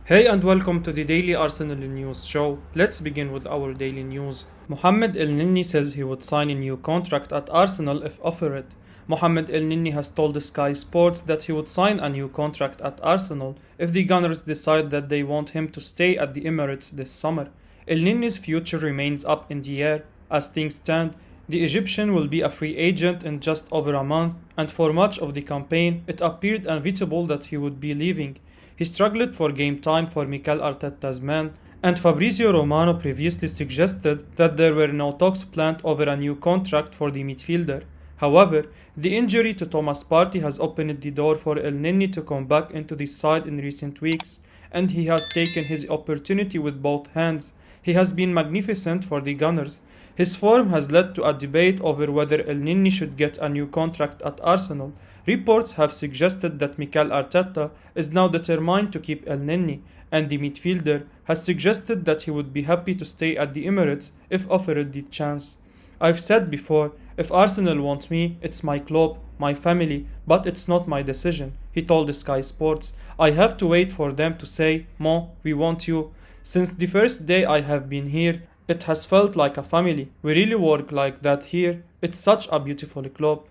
Hey and welcome to the Daily Arsenal News Show. Let's begin with our daily news. Mohamed Elneny says he would sign a new contract at Arsenal if offered. Mohamed Elneny has told Sky Sports that he would sign a new contract at Arsenal if the Gunners decide that they want him to stay at the Emirates this summer. Elneny's future remains up in the air. As things stand, the Egyptian will be a free agent in just over a month, and for much of the campaign, it appeared inevitable that he would be leaving. He struggled for game time for Mikel Arteta's men, and Fabrizio Romano previously suggested that there were no talks planned over a new contract for the midfielder. However, the injury to Thomas Partey has opened the door for Elneny to come back into the side in recent weeks, and he has taken his opportunity with both hands. He has been magnificent for the Gunners. His form has led to a debate over whether Elneny should get a new contract at Arsenal. Reports have suggested that Mikel Arteta is now determined to keep Elneny, and the midfielder has suggested that he would be happy to stay at the Emirates if offered the chance. I've said before, if Arsenal want me, it's my club, my family, but it's not my decision, he told Sky Sports. I have to wait for them to say, Mo, we want you. Since the first day I have been here, it has felt like a family. We really work like that here. It's such a beautiful club.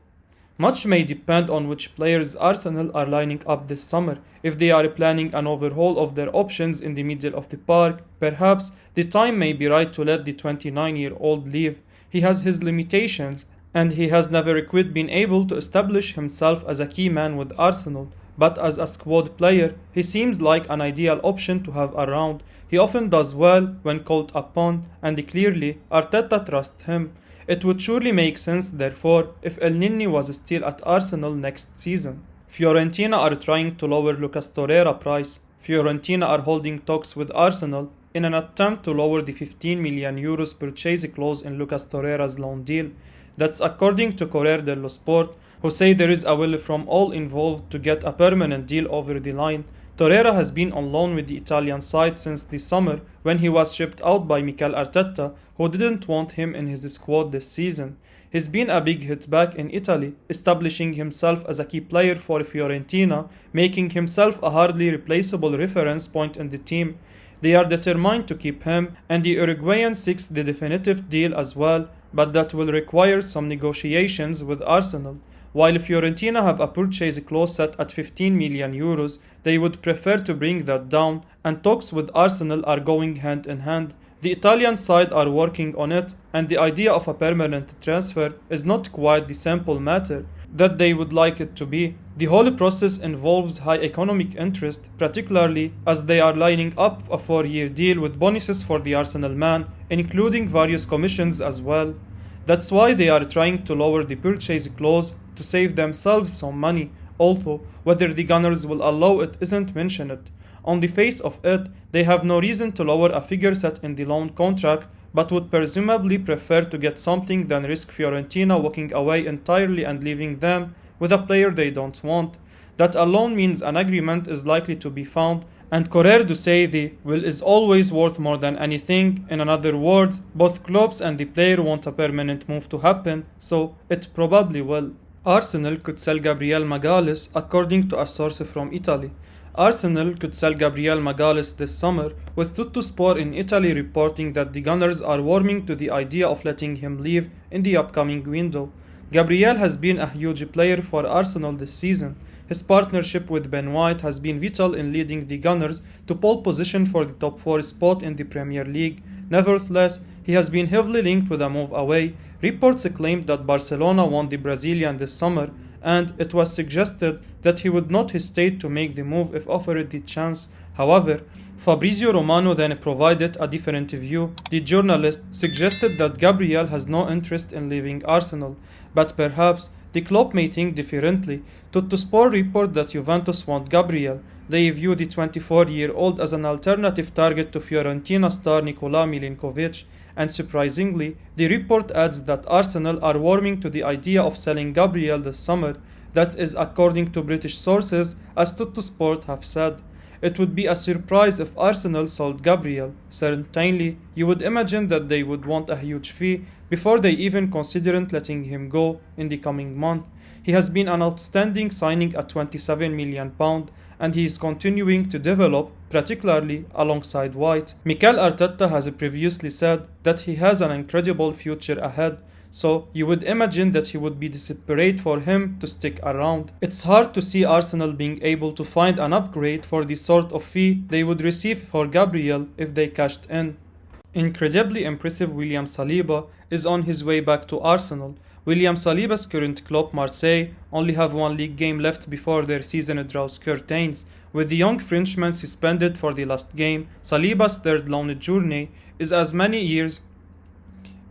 Much may depend on which players Arsenal are lining up this summer. If they are planning an overhaul of their options in the middle of the park, perhaps the time may be right to let the 29-year-old leave. He has his limitations, and he has never quite been able to establish himself as a key man with Arsenal. But as a squad player, he seems like an ideal option to have around. He often does well when called upon, and clearly Arteta trusts him. It would surely make sense, therefore, if Elneny was still at Arsenal next season. Fiorentina are trying to lower Lucas Torreira price. Fiorentina are holding talks with Arsenal in an attempt to lower the €15 million purchase clause in Lucas Torreira's loan deal. That's according to Corriere dello Sport, who say there is a will from all involved to get a permanent deal over the line. Torreira has been on loan with the Italian side since the summer when he was shipped out by Mikel Arteta, who didn't want him in his squad this season. He's been a big hit back in Italy, establishing himself as a key player for Fiorentina, making himself a hardly replaceable reference point in the team. They are determined to keep him, and the Uruguayan seeks the definitive deal as well, but that will require some negotiations with Arsenal. While Fiorentina have a purchase clause set at €15 million, they would prefer to bring that down, and talks with Arsenal are going hand in hand. The Italian side are working on it, and the idea of a permanent transfer is not quite the simple matter that they would like it to be. The whole process involves high economic interest, particularly as they are lining up a 4-year deal with bonuses for the Arsenal man, including various commissions as well. That's why they are trying to lower the purchase clause to save themselves some money, although whether the Gunners will allow it isn't mentioned. On the face of it, they have no reason to lower a figure set in the loan contract, but would presumably prefer to get something than risk Fiorentina walking away entirely and leaving them with a player they don't want. That alone means an agreement is likely to be found, and Corriere do say the will is always worth more than anything. In other words, both clubs and the player want a permanent move to happen, so it probably will. Arsenal could sell Gabriel Magalhaes, according to a source from Italy. Arsenal could sell Gabriel Magalhaes this summer, with Tuttosport in Italy reporting that the Gunners are warming to the idea of letting him leave in the upcoming window. Gabriel has been a huge player for Arsenal this season. His partnership with Ben White has been vital in leading the Gunners to pole position for the top 4 spot in the Premier League. Nevertheless, he has been heavily linked with a move away. Reports claimed that Barcelona won the Brazilian this summer, and it was suggested that he would not hesitate to make the move if offered the chance. However, Fabrizio Romano then provided a different view. The journalist suggested that Gabriel has no interest in leaving Arsenal, but perhaps the club may think differently. Tuttosport report that Juventus want Gabriel. They view the 24-year-old as an alternative target to Fiorentina star Nikola Milinkovic, and surprisingly, the report adds that Arsenal are warming to the idea of selling Gabriel this summer. That is according to British sources, as Tuttosport have said. It would be a surprise if Arsenal sold Gabriel. Certainly, you would imagine that they would want a huge fee before they even considered letting him go in the coming month. He has been an outstanding signing at £27 million, and he is continuing to develop, particularly alongside White. Mikel Arteta has previously said that he has an incredible future ahead, so you would imagine that he would be desperate for him to stick around. It's hard to see Arsenal being able to find an upgrade for the sort of fee they would receive for Gabriel if they cashed in. Incredibly impressive William Saliba is on his way back to Arsenal. William Saliba's current club Marseille only have one league game left before their season draws curtains. With the young Frenchman suspended for the last game, Saliba's third loan journey is as many years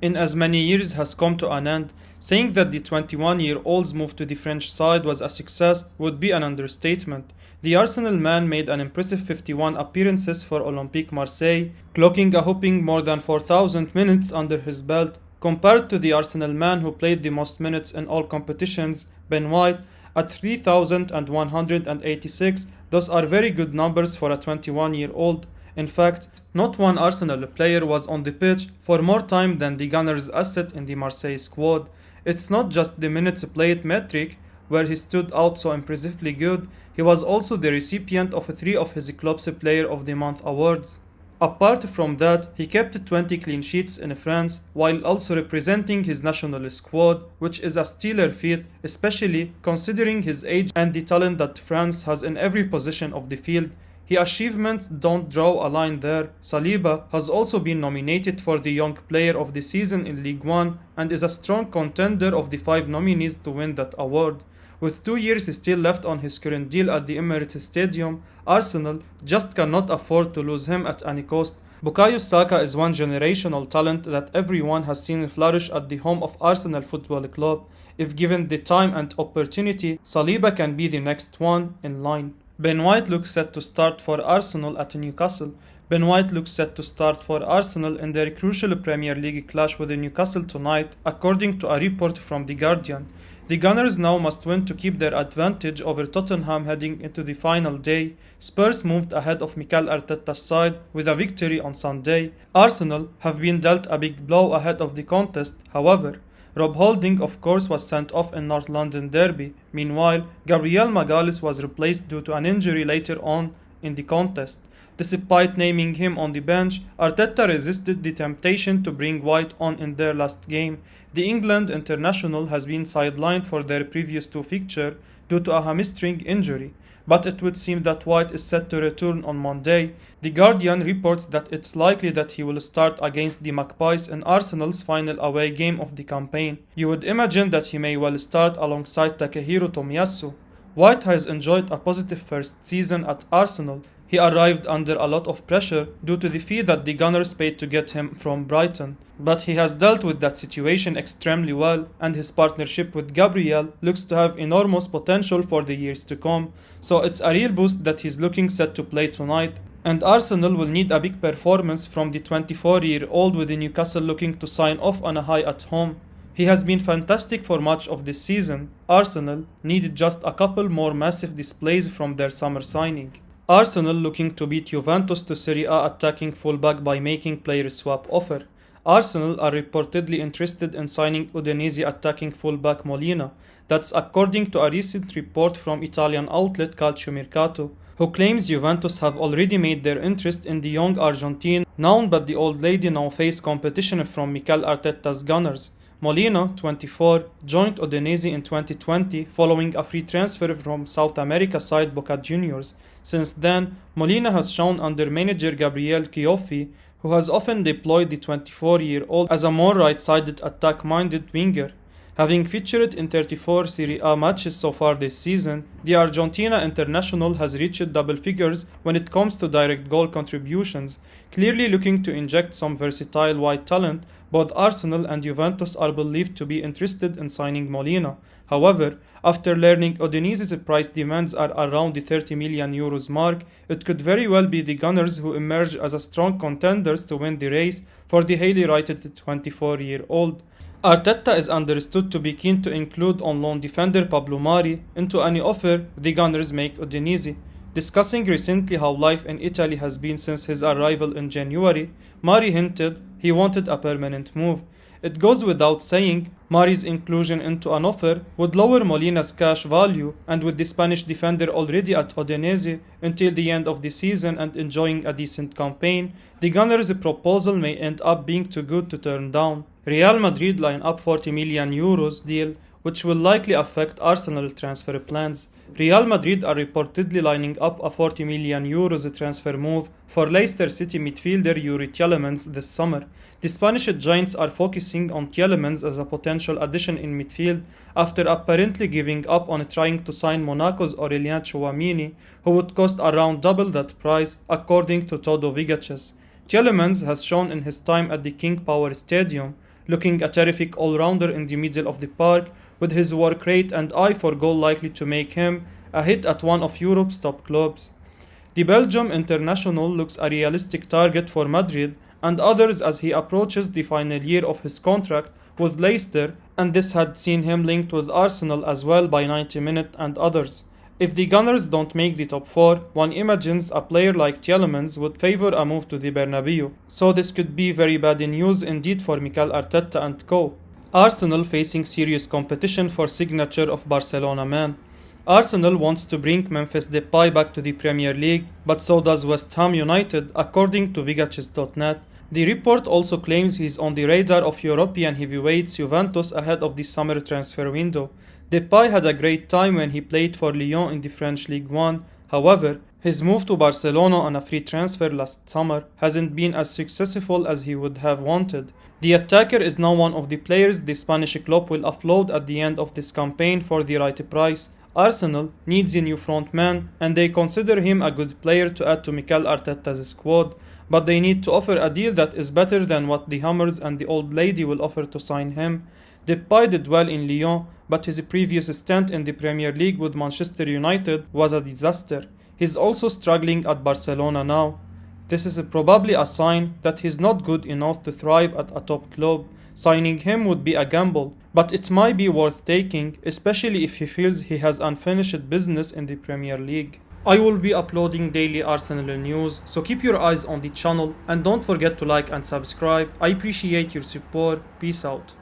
has come to an end. Saying that the 21-year-old's move to the French side was a success would be an understatement. The Arsenal man made an impressive 51 appearances for Olympique Marseille, clocking a whopping more than 4,000 minutes under his belt. Compared to the Arsenal man who played the most minutes in all competitions, Ben White, at 3,186, those are very good numbers for a 21-year-old. In fact, not one Arsenal player was on the pitch for more time than the Gunners' asset in the Marseille squad. It's not just the minutes played metric, where he stood out so impressively good, he was also the recipient of 3 of his club's Player of the Month awards. Apart from that, he kept 20 clean sheets in France while also representing his national squad, which is a stellar feat, especially considering his age and the talent that France has in every position of the field. His achievements don't draw a line there. Saliba has also been nominated for the Young Player of the Season in League One and is a strong contender of the 5 nominees to win that award. With 2 years still left on his current deal at the Emirates Stadium, Arsenal just cannot afford to lose him at any cost. Bukayo Saka is one generational talent that everyone has seen flourish at the home of Arsenal Football Club. If given the time and opportunity, Saliba can be the next one in line. Ben White looks set to start for Arsenal at Newcastle. Ben White looks set to start for Arsenal in their crucial Premier League clash with Newcastle tonight, according to a report from The Guardian. The Gunners now must win to keep their advantage over Tottenham heading into the final day. Spurs moved ahead of Mikel Arteta's side with a victory on Sunday. Arsenal have been dealt a big blow ahead of the contest, however. Rob Holding, of course, was sent off in North London derby. Meanwhile, Gabriel Magalhaes was replaced due to an injury later on in the contest. Despite naming him on the bench, Arteta resisted the temptation to bring White on in their last game. The England international has been sidelined for their previous 2 fixtures due to a hamstring injury, but it would seem that White is set to return on Monday. The Guardian reports that it's likely that he will start against the Magpies in Arsenal's final away game of the campaign. You would imagine that he may well start alongside Takehiro Tomiyasu. White has enjoyed a positive first season at Arsenal. He arrived under a lot of pressure due to the fee that the Gunners paid to get him from Brighton. But he has dealt with that situation extremely well, and his partnership with Gabriel looks to have enormous potential for the years to come. So it's a real boost that he's looking set to play tonight. And Arsenal will need a big performance from the 24-year-old with the Newcastle looking to sign off on a high at home. He has been fantastic for much of this season. Arsenal needed just a couple more massive displays from their summer signing. Arsenal looking to beat Juventus to Serie A attacking fullback by making player swap offer. Arsenal are reportedly interested in signing Udinese attacking fullback Molina. That's according to a recent report from Italian outlet Calciomercato, who claims Juventus have already made their interest in the young Argentine, known but the old lady now face competition from Mikel Arteta's Gunners. Molina, 24, joined Udinese in 2020 following a free transfer from South America side Boca Juniors. Since then, Molina has shown under manager Gabriel Chioffi, who has often deployed the 24-year-old as a more right-sided attack-minded winger. Having featured in 34 Serie A matches so far this season, the Argentina international has reached double figures when it comes to direct goal contributions. Clearly looking to inject some versatile white talent, both Arsenal and Juventus are believed to be interested in signing Molina. However, after learning Udinese's price demands are around the 30 million euros mark, it could very well be the Gunners who emerge as a strong contenders to win the race for the highly rated 24-year-old. Arteta is understood to be keen to include on loan defender Pablo Mari into any offer the Gunners make Udinese. Discussing recently how life in Italy has been since his arrival in January, Mari hinted he wanted a permanent move. It goes without saying, Mari's inclusion into an offer would lower Molina's cash value, and with the Spanish defender already at Udinese until the end of the season and enjoying a decent campaign, the Gunners' proposal may end up being too good to turn down. Real Madrid line up €40 million deal, which will likely affect Arsenal transfer plans. Real Madrid are reportedly lining up a €40 million transfer move for Leicester City midfielder Yuri Tielemans this summer. The Spanish giants are focusing on Tielemans as a potential addition in midfield after apparently giving up on trying to sign Monaco's Aurelien Tchouameni, who would cost around double that price, according to Todo Vigaches. Tielemans has shown in his time at the King Power Stadium, looking a terrific all-rounder in the middle of the park, with his work rate and eye for goal likely to make him a hit at one of Europe's top clubs. The Belgium international looks a realistic target for Madrid and others as he approaches the final year of his contract with Leicester, and this had seen him linked with Arsenal as well by 90 Minutes and others. If the Gunners don't make the top 4, one imagines a player like Tielemans would favour a move to the Bernabeu, so this could be very bad news indeed for Mikel Arteta and co. Arsenal facing serious competition for signature of Barcelona man. Arsenal wants to bring Memphis Depay back to the Premier League, but so does West Ham United, according to Vigaches.net. The report also claims he's on the radar of European heavyweights Juventus ahead of the summer transfer window. Depay had a great time when he played for Lyon in the French Ligue 1. However, his move to Barcelona on a free transfer last summer hasn't been as successful as he would have wanted. The attacker is now one of the players the Spanish club will offload at the end of this campaign for the right price. Arsenal needs a new frontman, and they consider him a good player to add to Mikel Arteta's squad, but they need to offer a deal that is better than what the Hammers and the old lady will offer to sign him. Depay did well in Lyon, but his previous stint in the Premier League with Manchester United was a disaster. He's also struggling at Barcelona now. This is probably a sign that he's not good enough to thrive at a top club. Signing him would be a gamble, but it might be worth taking, especially if he feels he has unfinished business in the Premier League. I will be uploading daily Arsenal news, so keep your eyes on the channel and don't forget to like and subscribe. I appreciate your support. Peace out.